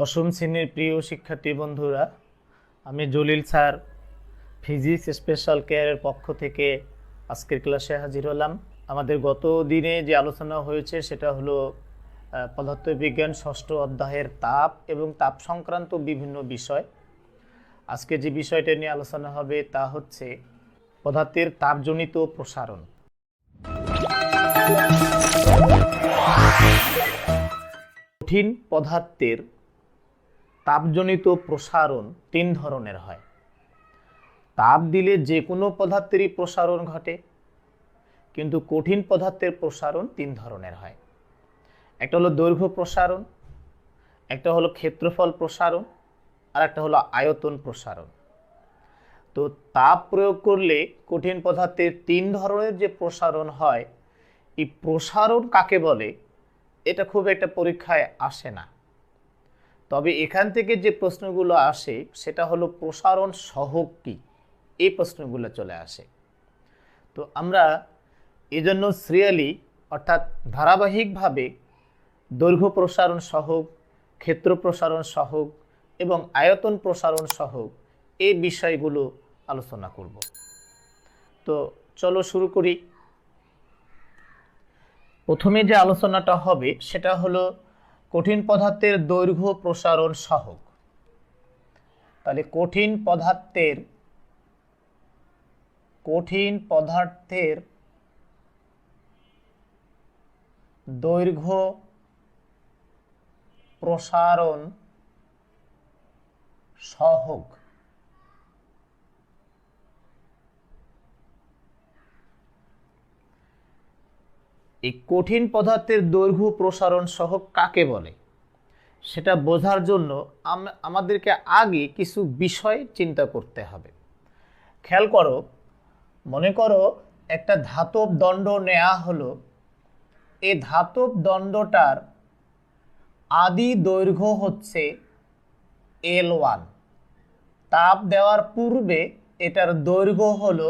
দশম শ্রেণীর প্রিয় শিক্ষার্থী বন্ধুরা, আমি জলিল স্যার ফিজিক্স স্পেশাল কেয়ারের পক্ষ থেকে আজকের ক্লাসে হাজির হলাম। আমাদের গত দিনে যে আলোচনা হয়েছে সেটা হলো পদার্থবিজ্ঞান ষষ্ঠ অধ্যায়ের তাপ এবং তাপ সংক্রান্ত বিভিন্ন বিষয়। আজকে যে বিষয়টা নিয়ে আলোচনা হবে তা হচ্ছে পদার্থের তাপজনিত প্রসারণ। কঠিন পদার্থের তাপজনিত প্রসারণ তিন ধরনের হয়। তাপ দিলে যে কোনো পদার্থেরই প্রসারণ ঘটে, কিন্তু কঠিন পদার্থের প্রসারণ তিন ধরনের হয়। একটা হলো দৈর্ঘ্য প্রসারণ, একটা হলো ক্ষেত্রফল প্রসারণ, আর একটা হলো আয়তন প্রসারণ। তো তাপ প্রয়োগ করলে কঠিন পদার্থের তিন ধরনের যে প্রসারণ হয়, এই প্রসারণ কাকে বলে এটা খুব একটা পরীক্ষায় আসে না। তবে এখান থেকে যে প্রশ্নগুলো আসে সেটা হলো প্রসারণ সহগ কি, এই প্রশ্নগুলো চলে আসে। তো আমরা এজন্য সিরিয়ালি অর্থাৎ ধারাবাহিকভাবে দৈর্ঘ্য প্রসারণ সহগ, ক্ষেত্র প্রসারণ সহগ এবং আয়তন প্রসারণ সহগ এই বিষয়গুলো আলোচনা করব। তো চলো শুরু করি। প্রথমে যে আলোচনাটা হবে সেটা হলো কঠিন পদার্থের দৈর্ঘ্য প্রসারণ সহগ। তাহলে কঠিন পদার্থের দৈর্ঘ্য প্রসারণ সহগ। এই কঠিন পদার্থের দৈর্ঘ্য প্রসারণ সহগ কাকে বলে সেটা বোঝার জন্য আমাদেরকে আগে কিছু বিষয় চিন্তা করতে হবে। খেয়াল করো, মনে করো একটা ধাতব দণ্ড নেওয়া হলো। এই ধাতব দণ্ডটার আদি দৈর্ঘ্য হচ্ছে L1। তাপ দেওয়ার পূর্বে এটার দৈর্ঘ্য হলো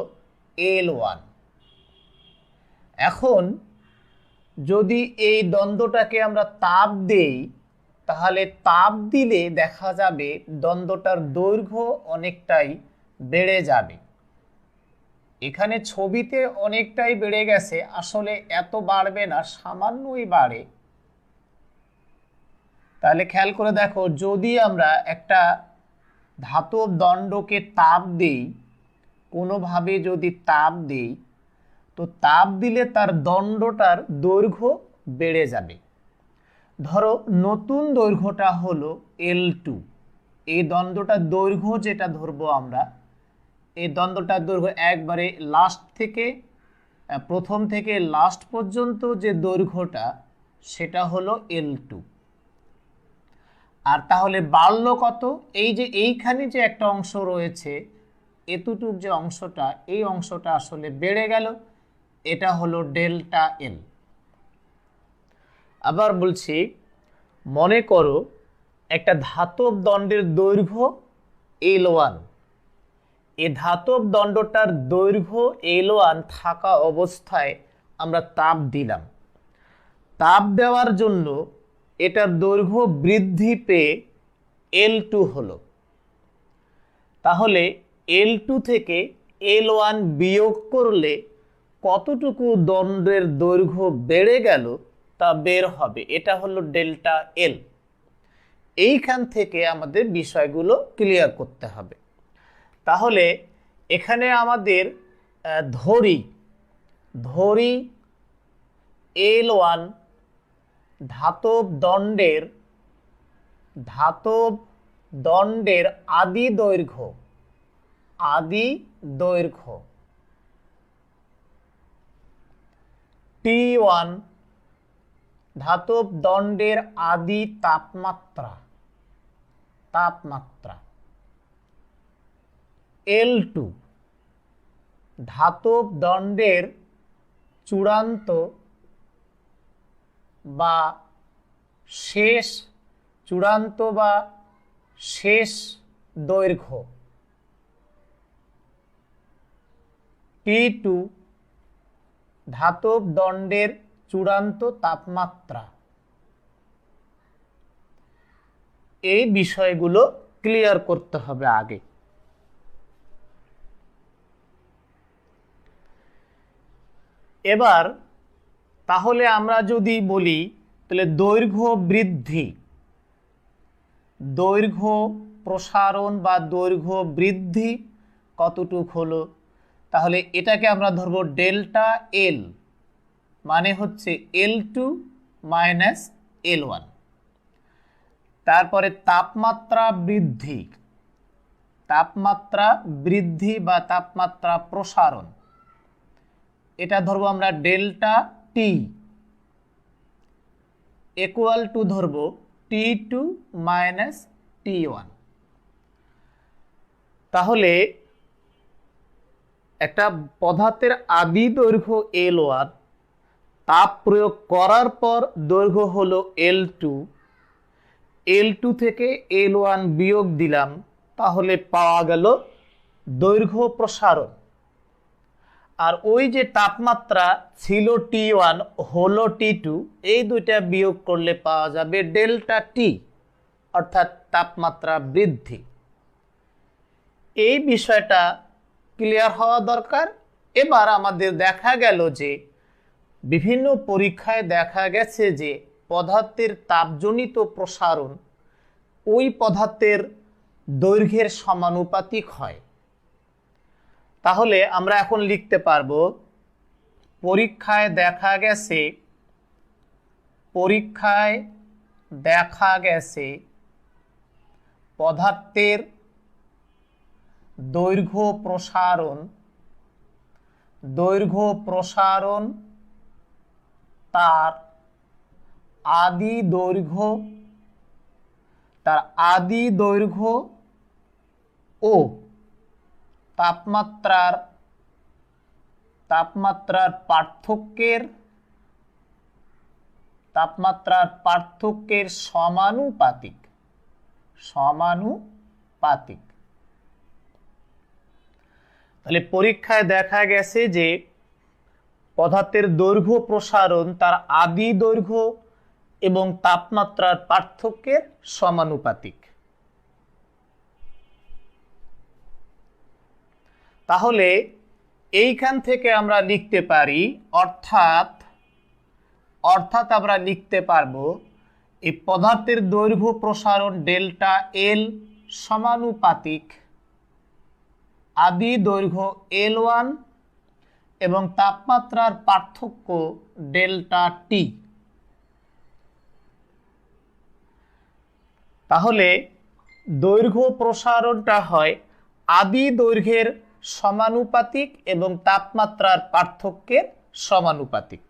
L1। এখন যদি এই দণ্ডটাকে আমরা তাপ দেই, তাহলে তাপ দিলে দেখা যাবে দণ্ডটার দৈর্ঘ্য অনেকটাই বেড়ে যাবে। এখানে ছবিতে অনেকটাই বেড়ে গেছে, আসলে এত বাড়বে না, সামান্যই বাড়ে। তাহলে খেয়াল করে দেখো, যদি আমরা একটা ধাতব দণ্ডকে তাপ দেই, কোনোভাবে যদি তাপ দেই, তো তাপ দিলে তার দণ্ডটার দৈর্ঘ্য বেড়ে যাবে। ধরো নতুন দৈর্ঘ্যটা হলো L2। এই দণ্ডটার দৈর্ঘ্য যেটা ধরবো আমরা, এই দণ্ডটার দৈর্ঘ্য একবারে প্রথম থেকে লাস্ট পর্যন্ত যে দৈর্ঘ্যটা সেটা হলো L2। আর তাহলে বাড়লো কত? এই যে এইখানে যে একটা অংশ রয়েছে, এতটুক যে অংশটা, এই অংশটা আসলে বেড়ে গেল, এটা হলো ডেল্টা এল। আবার বলছি, মনে করো একটা ধাতব দণ্ডের দৈর্ঘ্য L1। এই ধাতব দণ্ডটার দৈর্ঘ্য L1 থাকা অবস্থায় আমরা তাপ দিলাম। তাপ দেওয়ার জন্য এটার দৈর্ঘ্য বৃদ্ধি পেয়ে L2 হলো। তাহলে L2 থেকে L1 বিয়োগ করলে কতটুকু দণ্ডের দৈর্ঘ্য বেড়ে গেল তা বের হবে। এটা হলো ডেল্টা এল। এইখান থেকে আমাদের বিষয়গুলো ক্লিয়ার করতে হবে। তাহলে এখানে আমাদের ধরি L1 ধাতব দণ্ডের আদি দৈর্ঘ্য T1 ধাতব দণ্ডের আদি তাপমাত্রা L2 ধাতব দণ্ডের চূড়ান্ত বা শেষ দৈর্ঘ্য T2 ধাতব দণ্ডের চূড়ান্ত তাপমাত্রা। এই বিষয়গুলো ক্লিয়ার করতে হবে আগে। এবার তাহলে আমরা যদি বলি তাহলে দৈর্ঘ্য বৃদ্ধি, দৈর্ঘ্য প্রসারণ বা দৈর্ঘ্য বৃদ্ধি কতটুক হলো, তাহলে এটাকে আমরা ধরবো ডেল্টা এল, মানে হচ্ছে L2 মাইনাস L1। তারপরে তাপমাত্রা বৃদ্ধি, তাপমাত্রা বৃদ্ধি বা তাপমাত্রা প্রসারণ, এটা ধরবো আমরা ডেল্টা টি, ইকুয়াল টু ধরবো T2 মাইনাস T1। তাহলে একটা পদার্থের আদি দৈর্ঘ্য L1, তাপ প্রয়োগ করার পর দৈর্ঘ্য হলো L2, L2 থেকে L1 বিয়োগ দিলাম, তাহলে পাওয়া গেল দৈর্ঘ্য প্রসারণ। আর ওই যে তাপমাত্রা ছিল T1 হলো T2, এই দুইটা বিয়োগ করলে পাওয়া যাবে ডেল্টা টি, অর্থাৎ তাপমাত্রা বৃদ্ধি। এই বিষয়টা ক্লিয়ার হওয়া দরকার। এবার আমাদের দেখা গেল যে বিভিন্ন পরীক্ষায় দেখা গেছে যে পদার্থের তাপজনিত প্রসারণ ওই পদার্থের দৈর্ঘ্যের সমানুপাতিক হয়। তাহলে আমরা এখন লিখতে পারবো পরীক্ষায় দেখা গেছে পদার্থের দৈর্ঘ্য প্রসারণ তার আদি দৈর্ঘ্য ও তাপমাত্রার পার্থক্যের সমানুপাতিক। তাহলে পরীক্ষায় দেখা গেছে যে পদার্থের দৈর্ঘ্য প্রসারণ তার আদি দৈর্ঘ্য এবং তাপমাত্রার পার্থক্যের সমানুপাতিক। তাহলে এইখান থেকে আমরা লিখতে পারি, অর্থাৎ আমরা লিখতে পারবো এই পদার্থের দৈর্ঘ্য প্রসারণ ডেল্টা এল সমানুপাতিক আদি দৈর্ঘ্য L1 এবং তাপমাত্রার পার্থক্য ডেল্টা টি। তাহলে দৈর্ঘ্য প্রসারণটা হয় আদি দৈর্ঘ্যের সমানুপাতিক এবং তাপমাত্রার পার্থক্যের সমানুপাতিক।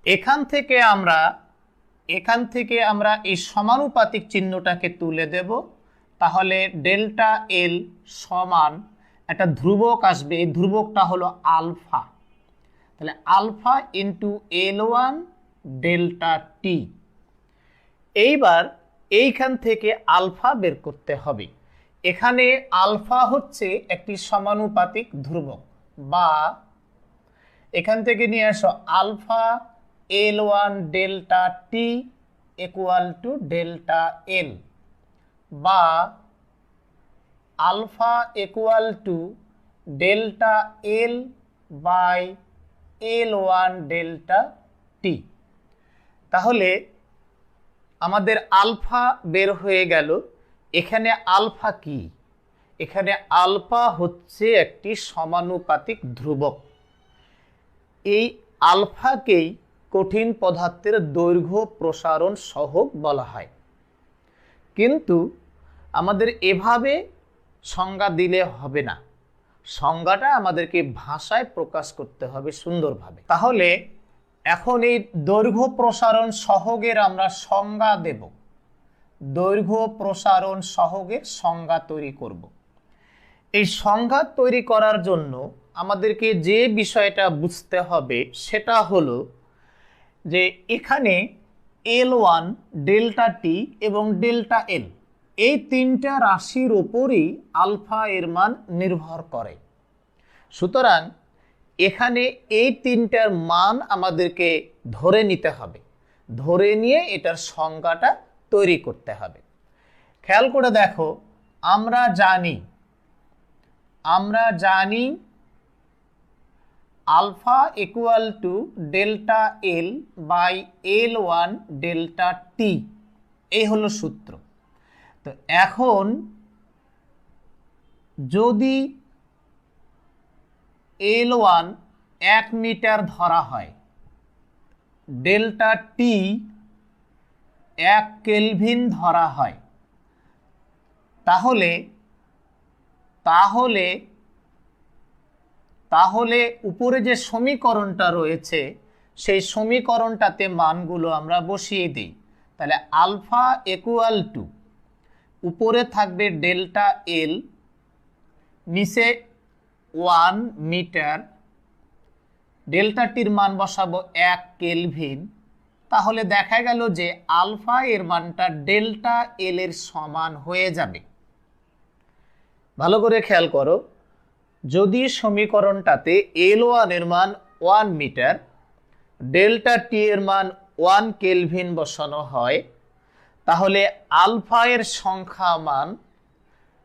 এখান থেকে আমরা এই সমানুপাতিক চিহ্নটাকে তুলে দেব। তাহলে ডেল্টা এল সমান একটা ধ্রুবক আসবে, এই ধ্রুবকটা হলো আলফা। তাহলে আলফা ইন্টু L1 ডেল্টা টি। এইবার এইখান থেকে আলফা বের করতে হবে। এখানে আলফা হচ্ছে একটি সমানুপাতিক ধ্রুবক, বা এখান থেকে নিয়ে আসো alpha L1 delta T equal to delta L, বা alpha equal to delta L by L1 delta T. তাহলে আমাদের আলফা বের হয়ে গেল। এখানে আলফা কি? এখানে আলফা হচ্ছে একটি সমানুপাতিক ধ্রুবক। এই আলফাকেই কঠিন পদার্থের দৈর্ঘ্য প্রসারণ সহগ বলা হয়। কিন্তু আমাদের এভাবে সংজ্ঞা দিলে হবে না, সংজ্ঞাটা আমাদেরকে ভাষায় প্রকাশ করতে হবে সুন্দরভাবে। তাহলে এখন এই দৈর্ঘ্য প্রসারণ সহগের আমরা সংজ্ঞা দেব, দৈর্ঘ্য প্রসারণ সহগের সংজ্ঞা তৈরি করব। এই সংজ্ঞা তৈরি করার জন্য আমাদেরকে যে বিষয়টা বুঝতে হবে সেটা হলো যে এখানে L1 ডেল্টা টি এবং ডেল্টা এল এই তিনটা রাশির উপরই আলফা এর মান নির্ভর করে। সুতরাং এখানে এই তিনটার মান আমাদেরকে ধরে নিতে হবে, ধরে নিয়ে এটার সংজ্ঞাটা তৈরি করতে হবে। খেয়াল করে দেখো, আমরা জানি alpha equal to delta L by L1 delta T, এই হলো সূত্র। তো এখন যদি L1 1 মিটার ধরা হয়, ডেল্টা টি 1 কেলভিন ধরা হয়, তাহলে উপরে যে সমীকরণটা রয়েছে সেই সমীকরণটাতে মানগুলো আমরা বসিয়ে দিই। তাহলে আলফা ইকুয়াল টু, উপরে থাকবে ডেল্টা এল, নিচে 1 মিটার, ডেল্টা টির মান বসাবো 1 কেলভিন। তাহলে দেখা গেল যে আলফা এর মানটা ডেল্টা এল এর সমান হয়ে যাবে। ভালো করে খেয়াল করো, যদি সমীকরণটাতে L1 এর মান 1 মিটার, ডেল্টা টি এর মান 1 কেলভিন বসানো হয়, তাহলে আলফা এর সংখ্যা মান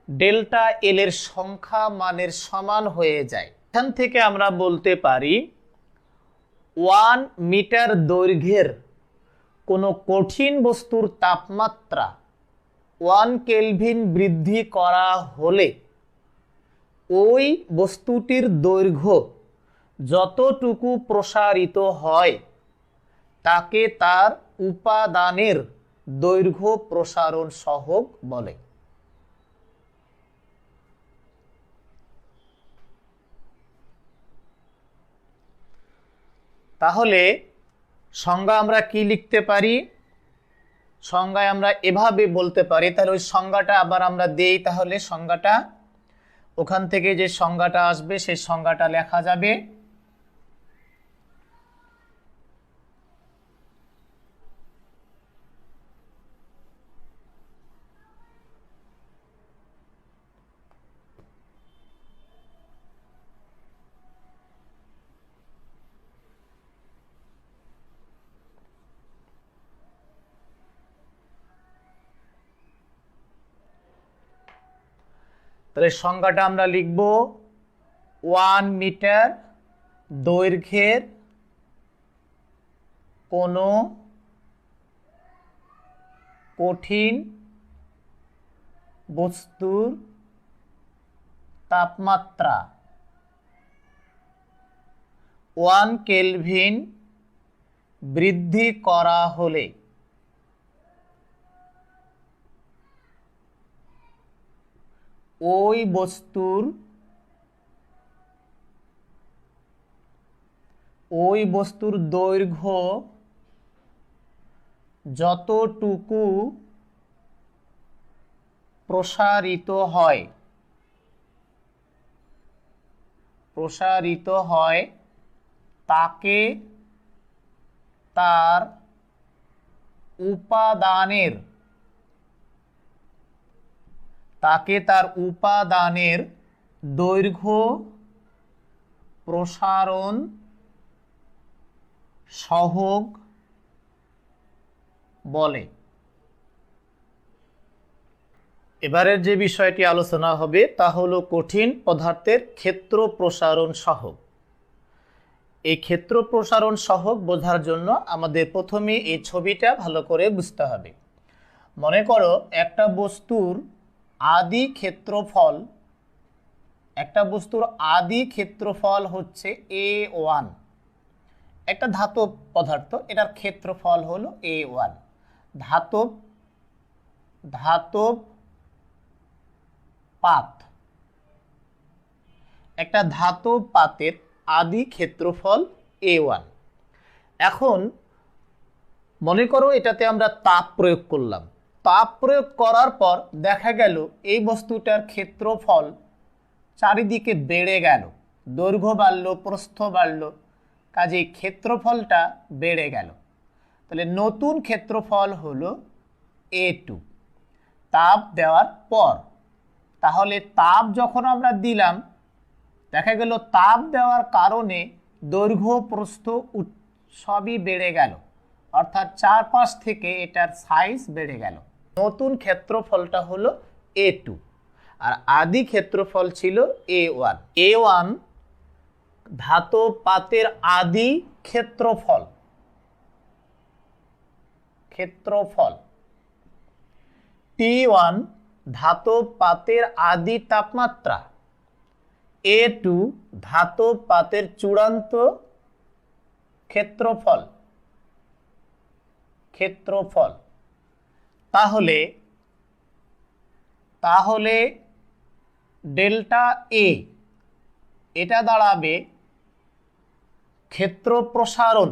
ডেল্টা এল এর সংখ্যা মানের সমান হয়ে যায়। এখান থেকে আমরা বলতে পারি 1 মিটার দৈর্ঘ্যের কোনো কঠিন বস্তুর তাপমাত্রা 1 কেলভিন বৃদ্ধি করা হলে ওই বস্তুটির দৈর্ঘ্য যতটুকু প্রসারিত হয় তাকে তার উপাদানের দৈর্ঘ্য প্রসারণ সহগ বলে। তাহলে সংজ্ঞা আমরা কি লিখতে পারি? সংজ্ঞায় আমরা এভাবে বলতে পারি, তাহলে ওই সংজ্ঞাটা আবার আমরা দেই। তাহলে সংজ্ঞাটা, ওখান থেকে যে সংজ্ঞাটা আসবে সেই সংজ্ঞাটা লেখা যাবে। তাহলে সংজ্ঞাটা আমরা লিখব 1 মিটার দৈর্ঘ্যের কোনো কঠিন বস্তুর তাপমাত্রা 1 কেলভিন বৃদ্ধি করা হলে ওই বস্তুর দৈর্ঘ্য যতটুকু প্রসারিত হয় তাকে তার উপাদানের দৈর্ঘ্য প্রসারণ সহগ বলে। এবারের যে বিষয়টি আলোচনা হবে তা হলো কঠিন পদার্থের ক্ষেত্র প্রসারণ সহগ। এই ক্ষেত্র প্রসারণ সহগ বোঝার জন্য আমাদের প্রথমে এই ছবিটা ভালো করে বুঝতে হবে। মনে করো একটা বস্তুর আদি ক্ষেত্রফল হচ্ছে A1, একটা ধাতব পদার্থ, এটার ক্ষেত্রফল হলো A1। ধাতব পাত, একটা ধাতব পাতের আদি ক্ষেত্রফল A1। এখন মনে করো এটাতে আমরা তাপ প্রয়োগ করলাম। তাপ প্রয়োগ করার পর দেখা গেল এই বস্তুটার ক্ষেত্রফল চারিদিকে বেড়ে গেল, দৈর্ঘ্য বাড়লো, প্রস্থ বাড়লো, কাজেই ক্ষেত্রফলটা বেড়ে গেল। তাহলে নতুন ক্ষেত্রফল হলো A2। তাপ দেওয়ার পর। তাহলে তাপ যখন আমরা দিলাম, দেখা গেল তাপ দেওয়ার কারণে দৈর্ঘ্য প্রস্থ সবই বেড়ে গেল, অর্থাৎ চারপাশ থেকে এটার সাইজ বেড়ে গেল। নতুন ক্ষেত্রফলটা হলো A2 আর আদি ক্ষেত্রফল ছিল A1। A1 ধাতব পাতের আদি ক্ষেত্রফল। T1 ধাতব পাতের আদি তাপমাত্রা। A2 ধাতব পাতের চূড়ান্ত ক্ষেত্রফল। তাহলে ডেল্টা এ এটা দাঁড়াবে ক্ষেত্র প্রসারণ।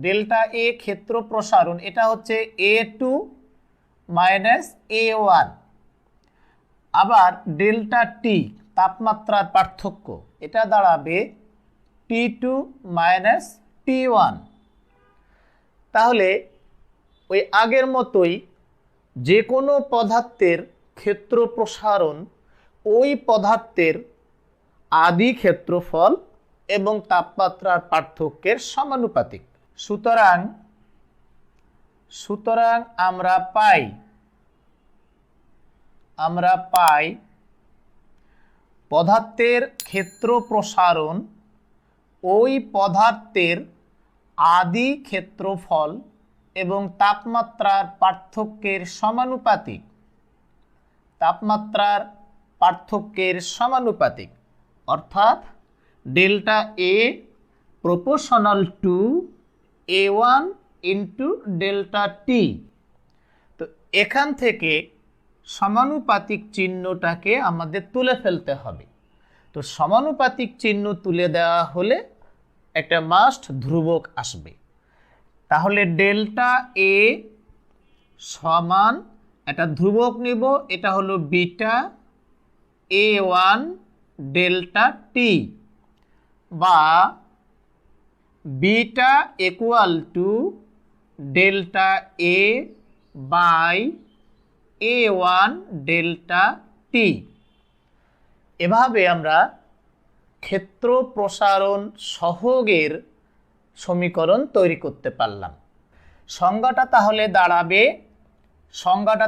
ডেল্টা এ ক্ষেত্র প্রসারণ, এটা হচ্ছে A2 মাইনাস A1। আবার ডেল্টা টি তাপমাত্রার পার্থক্য, এটা দাঁড়াবে T2 মাইনাস T1। তাহলে ওই আগের মতোই যে কোনো পদার্থের ক্ষেত্র প্রসারণ ওই পদার্থের আদি ক্ষেত্রফল এবং তাপমাত্রার পার্থক্যের সমানুপাতিক। সুতরাং আমরা পাই পদার্থের ক্ষেত্র প্রসারণ ওই পদার্থের আদি ক্ষেত্রফল এবং তাপমাত্রার পার্থক্যের সমানুপাতিক। অর্থাৎ delta A proportional to A1 into delta T. তো এখান থেকে সমানুপাতিক চিহ্নটাকে আমাদের তুলে ফেলতে হবে। তো সমানুপাতিক চিহ্ন তুলে দেওয়া হলে একটা মাস্ট ধ্রুবক আসবে। তাহলে ডেল্টা এ সমান একটা ধ্রুবক নিব, এটা হলো বিটা A1 ডেল্টা টি, বা beta equal to delta A by A1 delta T. এভাবে আমরা ক্ষেত্র প্রসারণ সহগের সমীকরণ তৈরি করতে পারলাম। সংজ্ঞাটা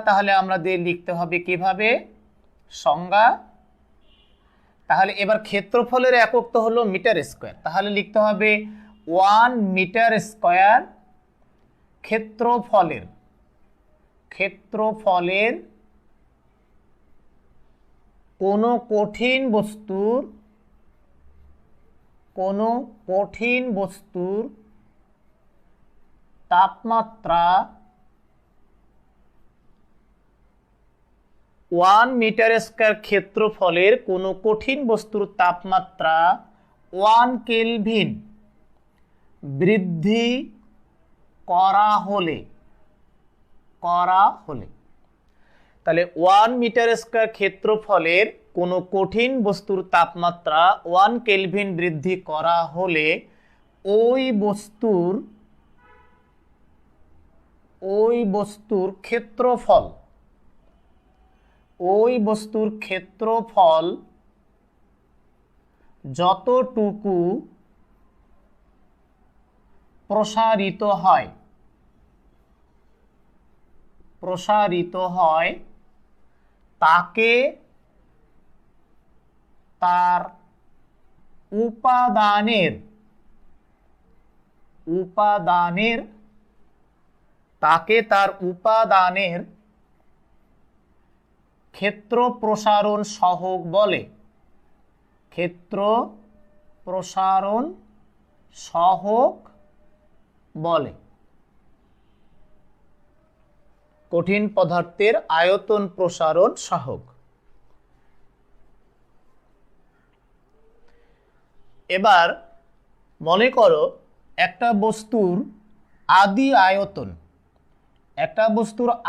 তাহলে আমাদের লিখতে হবে কিভাবে? সংজ্ঞা, তাহলে এবার ক্ষেত্রফলের একক তো হলো মিটার স্কয়ার, তাহলে লিখতে হবে 1 মিটার স্কয়ার ক্ষেত্রফলের কোনো কঠিন বস্তুর তাপমাত্রা 1 মিটার স্কয়ার ক্ষেত্রফলের কোনো কঠিন বস্তুর তাপমাত্রা 1 কেলভিন বৃদ্ধি করা হলে তাহলে 1 মিটার স্কয়ার ক্ষেত্রফলের কোনো কঠিন বস্তুর তাপমাত্রা 1 কেলভিন বৃদ্ধি করা হলে ওই বস্তুর ক্ষেত্রফল যতটুকু প্রসারিত হয় তাকে তার উপাদানের ক্ষেত্র প্রসারণ সহগ বলে। কঠিন পদার্থের আয়তন প্রসারণ সহগ। এবার মনে করো একটা বস্তুর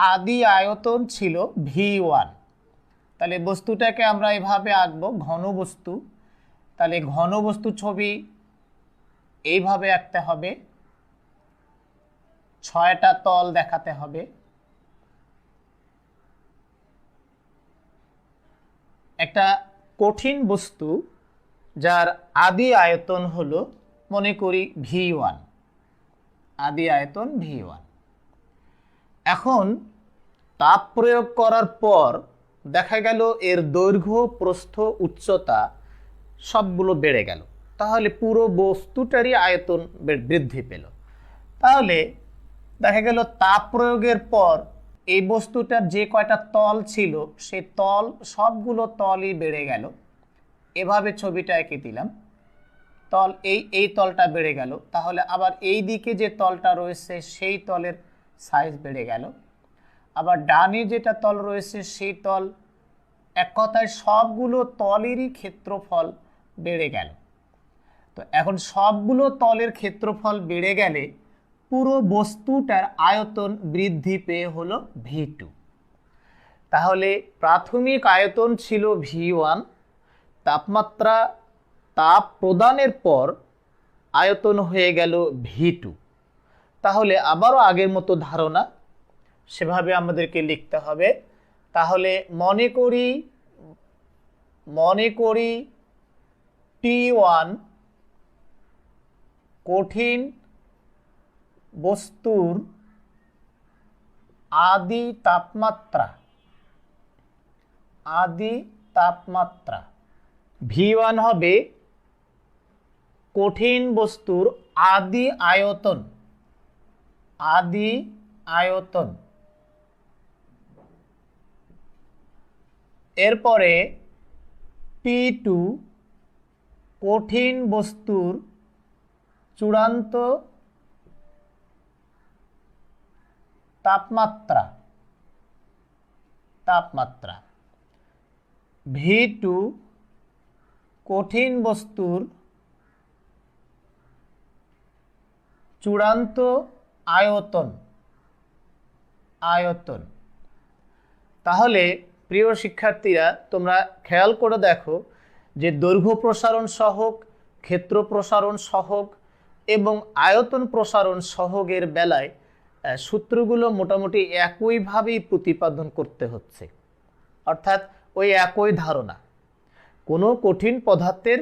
আদি আয়তন ছিল V1। তাহলে বস্তুটাকে আমরা এভাবে আঁকবো, ঘনবস্তু। তাহলে ঘনবস্তু ছবি এইভাবে আঁকতে হবে, 6টা তল দেখাতে হবে। একটা কঠিন বস্তু যার আদি আয়তন হলো মনে করি V1, আদি আয়তন V1। এখন তাপ প্রয়োগ করার পর দেখা গেল এর দৈর্ঘ্য, প্রস্থ, উচ্চতা সবগুলো বেড়ে গেল, তাহলে পুরো বস্তুটারই আয়তন বৃদ্ধি পেল। তাহলে দেখা গেল তাপ প্রয়োগের পর এই বস্তুটার যে কয়টা তল ছিল সেই তল সবগুলো তলই বেড়ে গেল। এভাবে ছবিটা এঁকে দিলাম, তল এই তলটা বেড়ে গেল, তাহলে আবার এই দিকে যে তলটা রয়েছে সেই তলের সাইজ বেড়ে গেল, আবার ডানে যেটা তল রয়েছে সেই তল, এক কথায় সবগুলো তলেরই ক্ষেত্রফল বেড়ে গেল। তো এখন সবগুলো তলের ক্ষেত্রফল বেড়ে গেলে পুরো বস্তুটার আয়তন বৃদ্ধি পেয়ে হলো V2। তাহলে প্রাথমিক আয়তন ছিল V1, তাপমাত্রা তাপ প্রদানের পর আয়তন হয়ে গেল V2। তাহলে আবারও আগের মতো ধারণা সেভাবে আমাদেরকে লিখতে হবে। তাহলে মনে করি T1 কঠিন বস্তুর আদি তাপমাত্রা V1 হবে কঠিন বস্তুর আদি আয়তন। এরপরে T2 কঠিন বস্তুর চূড়ান্ত তাপমাত্রা। V2 কঠিন বস্তুর চূড়ান্ত আয়তন। তাহলে প্রিয় শিক্ষার্থীরা, তোমরা খেয়াল করে দেখো যে দৈর্ঘ্য প্রসারণ সহগ, ক্ষেত্র প্রসারণ সহগ এবং আয়তন প্রসারণ সহগের বেলায় সূত্রগুলো মোটামুটি একইভাবেই প্রতিপাদন করতে হচ্ছে, অর্থাৎ ওই একই ধারণা। কোনো কঠিন পদার্থের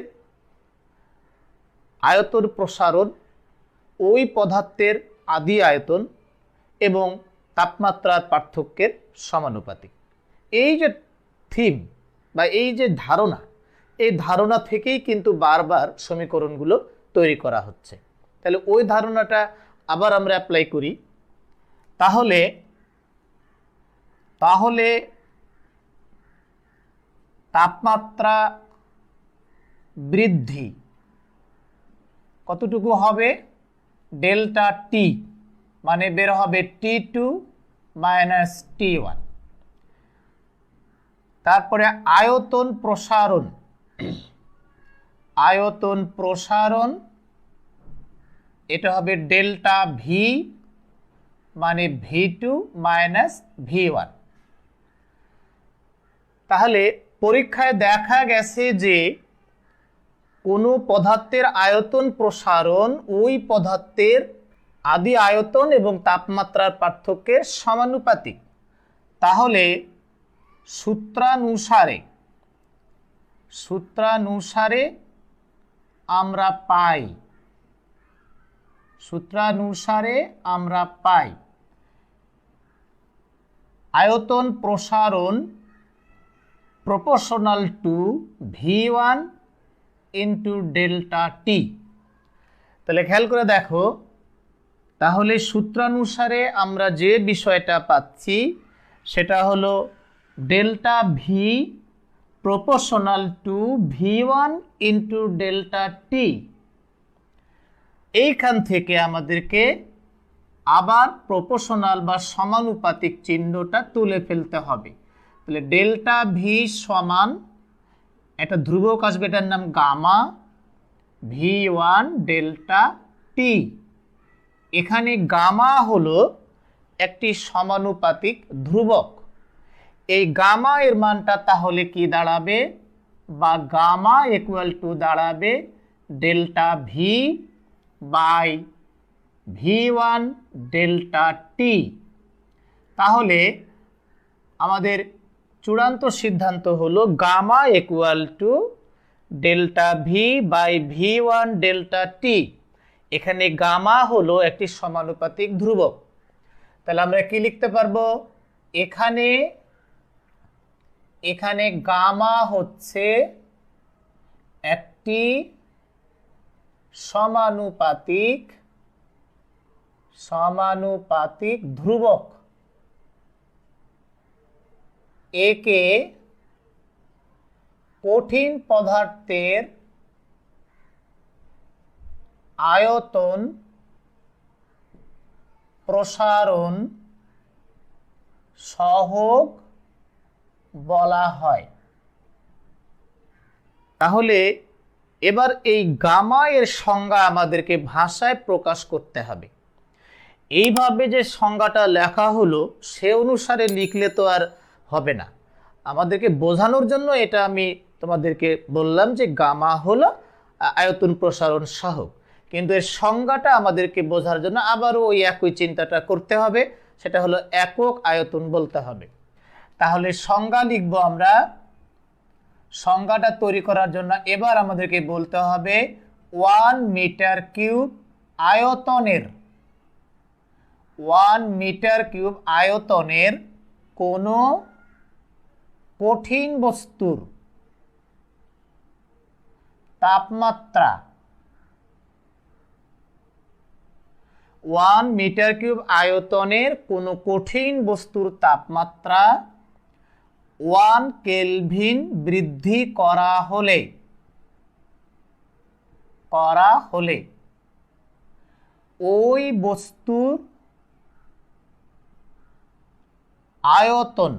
আয়তন প্রসারণ ওই পদার্থের আদি আয়তন এবং তাপমাত্রার পার্থক্যের সমানুপাতিক। এই যে থিম বা এই যে ধারণা, এই ধারণা থেকেই কিন্তু বারবার সমীকরণগুলো তৈরি করা হচ্ছে। তাহলে ওই ধারণাটা আবার আমরা অ্যাপ্লাই করি। তাহলে তাপমাত্রা বৃদ্ধি কতটুকু হবে? ডেল্টা টি, মানে বের হবে T2 মাইনাস T1। তারপরে আয়তন প্রসারণ এটা হবে ডেল্টা ভি, মানে V2 মাইনাস V1। তাহলে পরীক্ষায় দেখা গেছে যে কোনো পদার্থের আয়তন প্রসারণ ওই পদার্থের আদি আয়তন এবং তাপমাত্রার পার্থক্যের সমানুপাতিক। তাহলে সূত্রানুসারে আমরা পাই আয়তন প্রসারণ proportional to V1 into delta T। তাহলে খেয়াল করে দেখো, তাহলে সূত্রানুসারে আমরা যে বিষয়টা পাচ্ছি সেটা হলো delta V proportional to V1 into delta T। এইখান থেকে আমাদেরকে আবার প্রপোর্শনাল বা সমানুপাতিক চিহ্নটা তুলে ফেলতে হবে। তাহলে ডেল্টা ভি সমান একটা ধ্রুবক আসবে, এটার নাম গামা, V1 ডেল্টা টি। এখানে গামা হলো একটি সমানুপাতিক ধ্রুবক। এই গামা এর মানটা তাহলে কি দাঁড়াবে? বা গামা ইকুয়াল টু দাঁড়াবে delta V by V1 delta T. তাহলে আমাদের চূড়ান্ত সিদ্ধান্ত হলো gamma equal to delta V by V one delta T. এখানে গামা হলো একটি সমানুপাতিক ধ্রুবক। তাহলে আমরা কি লিখতে পারবো? এখানে গামা হচ্ছে একটি সমানুপাতিক ধ্রুবক। একে কঠিন পদার্থের আয়তন প্রসারণ সহগ বলা হয়। তাহলে এবার এই গামা এর সংজ্ঞা আমাদেরকে ভাষায় প্রকাশ করতে হবে। এইভাবে যে সংজ্ঞাটা লেখা হলো সে অনুসারে লিখলে তো আর হবে না। আমাদেরকে বোঝানোর জন্য এটা আমি তোমাদেরকে বললাম যে গামা হলো আয়তন প্রসারণ সহগ, কিন্তু এর সংজ্ঞাটা আমাদেরকে বোঝার জন্য আবারও ওই একই চিন্তাটা করতে হবে, সেটা হলো একক আয়তন বলতে হবে। তাহলে সংজ্ঞা লিখব আমরা। সংজ্ঞাটা তৈরি করার জন্য এবার আমাদেরকে বলতে হবে 1 মিটার কিউব আয়তনের 1 মিটার কিউব আয়তনের কোনো কঠিন বস্তুর তাপমাত্রা 1 মিটার কিউব আয়তনের কোনো কঠিন বস্তুর তাপমাত্রা 1 কেলভিন বৃদ্ধি করা হলে ওই বস্তুর আয়তন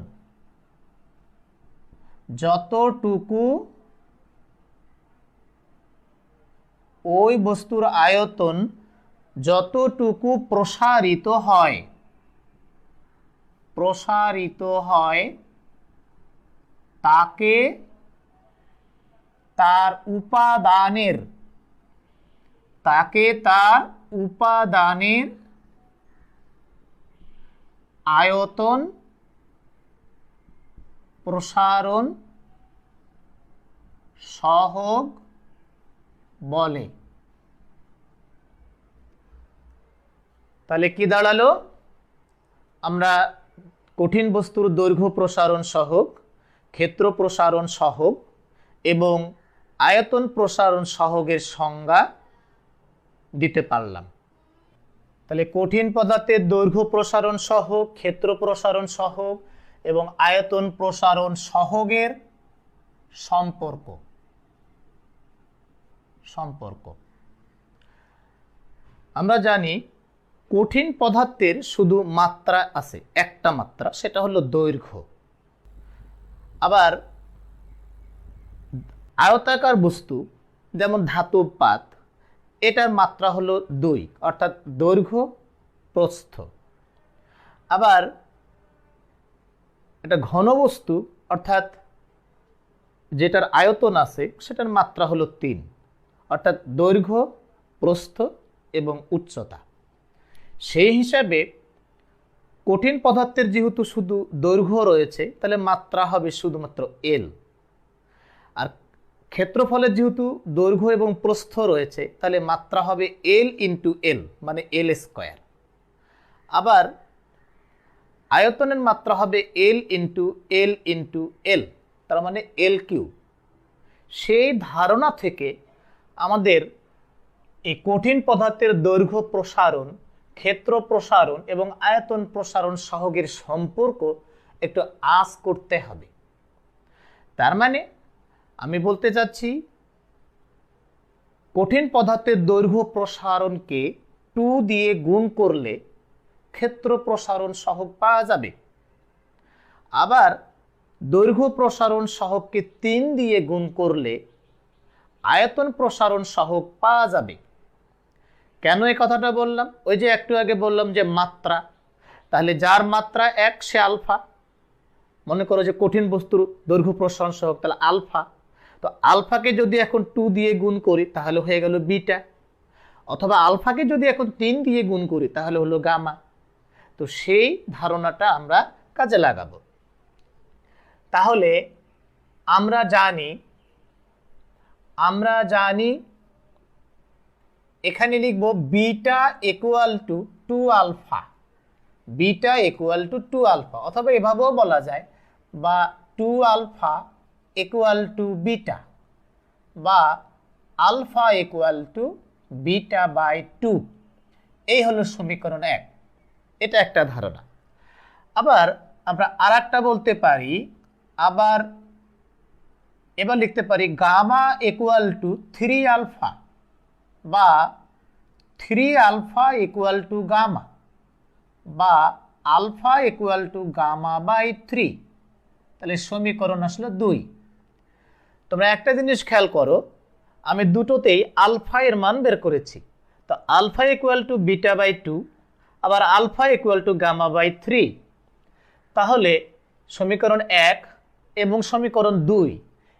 যতটুকু প্রসারিত হয় তাকে তার উপাদানের আয়তন প্রসারণ সহগ বলে। তাহলে কি দাঁড়ালো? আমরা কঠিন বস্তুর দৈর্ঘ্য প্রসারণ সহগ, ক্ষেত্র প্রসারণ সহগ এবং আয়তন প্রসারণ সহগের সংজ্ঞা দিতে পারলাম। তাহলে কঠিন পদার্থের দৈর্ঘ্য প্রসারণ সহগ, ক্ষেত্র প্রসারণ সহগ এবং আয়তন প্রসারণ সহগের সম্পর্ক আমরা জানি কঠিন পদার্থের শুধু মাত্রা আছে, একটা মাত্রা, সেটা হলো দৈর্ঘ্য। আবার আয়তাকার বস্তু যেমন ধাতব পাত, এটার মাত্রা হলো 2, অর্থাৎ দৈর্ঘ্য প্রস্থ। আবার এটা ঘনবস্তু অর্থাৎ যেটার আয়তন আছে সেটার মাত্রা হলো 3, অর্থাৎ দৈর্ঘ্য প্রস্থ এবং উচ্চতা। সেই হিসাবে কঠিন পদার্থের যেহেতু শুধু দৈর্ঘ্য রয়েছে তাহলে মাত্রা হবে শুধুমাত্র এল, আর ক্ষেত্রফলের যেহেতু দৈর্ঘ্য এবং প্রস্থ রয়েছে তাহলে মাত্রা হবে এল ইন্টু এল, মানে এল স্কোয়ার। আবার আয়তনের মাত্রা হবে এল ইন্টু এল, তার মানে এল কিউ। সেই ধারণা থেকে আমাদের এই কঠিন পদার্থের দৈর্ঘ্য প্রসারণ, ক্ষেত্র প্রসারণ এবং আয়তন প্রসারণ সহগের সম্পর্ক একটু আঁচ করতে হবে। তার মানে আমি বলতে চাচ্ছি কঠিন পদার্থের দৈর্ঘ্য প্রসারণকে 2 দিয়ে গুণ করলে ক্ষেত্র প্রসারণ সহগ পাওয়া যাবে। আবার দৈর্ঘ্য প্রসারণ সহগকে 3 দিয়ে গুণ করলে আয়তন প্রসারণ সহগ পাওয়া যাবে। কেন এই কথাটা বললাম? ওই যে একটু আগে বললাম যে মাত্রা, তাহলে যার মাত্রা 1 সে আলফা। মনে করো যে কঠিন বস্তুর দৈর্ঘ্য প্রসারণ সহগ, তাহলে আলফা। তো আলফাকে যদি এখন 2 দিয়ে গুণ করি তাহলে হয়ে গেল বিটা, অথবা আলফাকে যদি এখন 3 দিয়ে গুণ করি তাহলে হলো গামা। তো সেই ধারণাটা আমরা কাজে লাগাবো। তাহলে আমরা জানি এখানে লিখব beta equal to 2 alpha, beta equal to 2 alpha, অথবা এভাবেও বলা যায় বা 2 আলফা ইকুয়াল টু বিটা, বা alpha equal to beta by 2। এই হলো সমীকরণ 1। এটা একটা ধারণা। আবার আমরা আরেকটা বলতে পারি, এবার লিখতে পারি গামা ইকুয়াল টু 3 আলফা, বা 3 আলফা ইকুয়াল টু গামা, বা alpha equal to gamma by 3। তাহলে সমীকরণ আসলে 2। তোমরা একটা জিনিস খেয়াল করো, আমি দুটোতেই আলফা এর মান বের করেছি। তো alpha equal to beta by 2, আবার alpha equal to gamma by 3। তাহলে সমীকরণ 1 এবং সমীকরণ 2,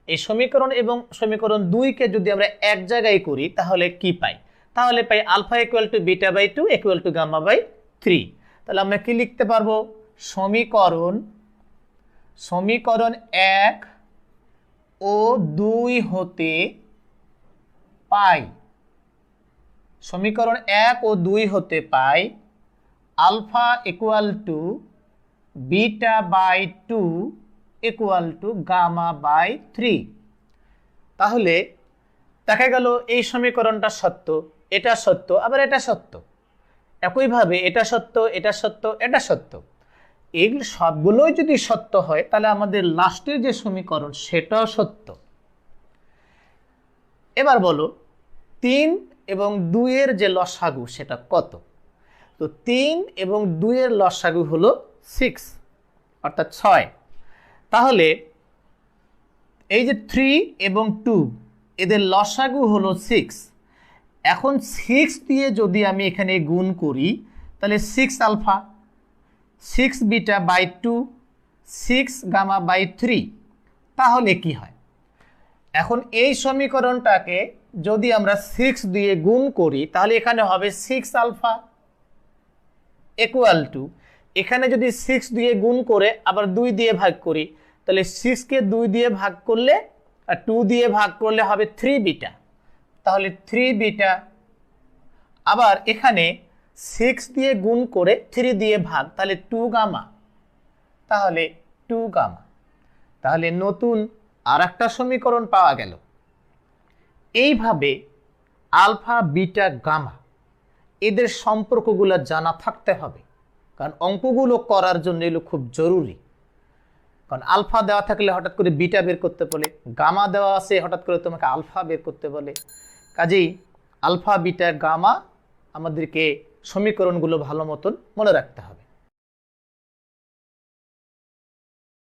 এই সমীকরণ এবং সমীকরণ 2কে যদি আমরা এক জায়গায় করি তাহলে কি পাই? তাহলে পাই alpha equal to beta by 2 equal to gamma by 3। তাহলে আমরা কি লিখতে পারবো? সমীকরণ 1 ও 2 হতে পাই, সমীকরণ 1 ও 2 হতে পাই alpha equal to beta by 2 equal to gamma by 3। তাহলে দেখা গেল এই সমীকরণটা সত্য, এটা সত্য, আবার এটা সত্য। একইভাবে এটা সত্য, এটা সত্য, এটা সত্য। এগুলো সবগুলোই যদি সত্য হয় তাহলে আমাদের লাস্টের যে সমীকরণ সেটাও সত্য। এবার বলো 3 এবং 2 এর যে লসাগু সেটা কত? তো 3 এবং 2 এর লসাগু হলো 6, অর্থাৎ 6। তাহলে এই যে 3 এবং 2 এদের লসাগু হলো 6। এখন 6 দিয়ে যদি আমি এখানে গুণ করি তাহলে 6 alpha, 6 beta by 2, 6 gamma by 3। তাহলে কি হয়? এখন এই সমীকরণটাকে যদি আমরা 6 দিয়ে গুণ করি তাহলে এখানে হবে 6 আলফা ইকুয়াল টু, এখানে যদি 6 দিয়ে গুণ করে আবার 2 দিয়ে ভাগ করি তাহলে 6 কে 2 দিয়ে ভাগ করলে আর 2 দিয়ে ভাগ করলে হবে 3 বিটা, তাহলে 3 বিটা। আবার এখানে 6 দিয়ে গুণ করে 3 দিয়ে ভাগ, তাহলে 2 গামা, তাহলে 2 গামা। তাহলে নতুন আর একটা সমীকরণ পাওয়া গেল। এইভাবে আলফা বিটা গামা এদের সম্পর্কগুলো জানা থাকতে হবে, কারণ অঙ্কগুলো করার জন্য এগুলো খুব জরুরি। কারণ আলফা দেওয়া থাকলে হঠাৎ করে বিটা বের করতে বলে, গামা দেওয়া আছে হঠাৎ করে তোমাকে আলফা বের করতে বলে। কাজেই আলফা বিটা গামা আমাদেরকে সমীকরণগুলো ভালো মতন মনে রাখতে হবে।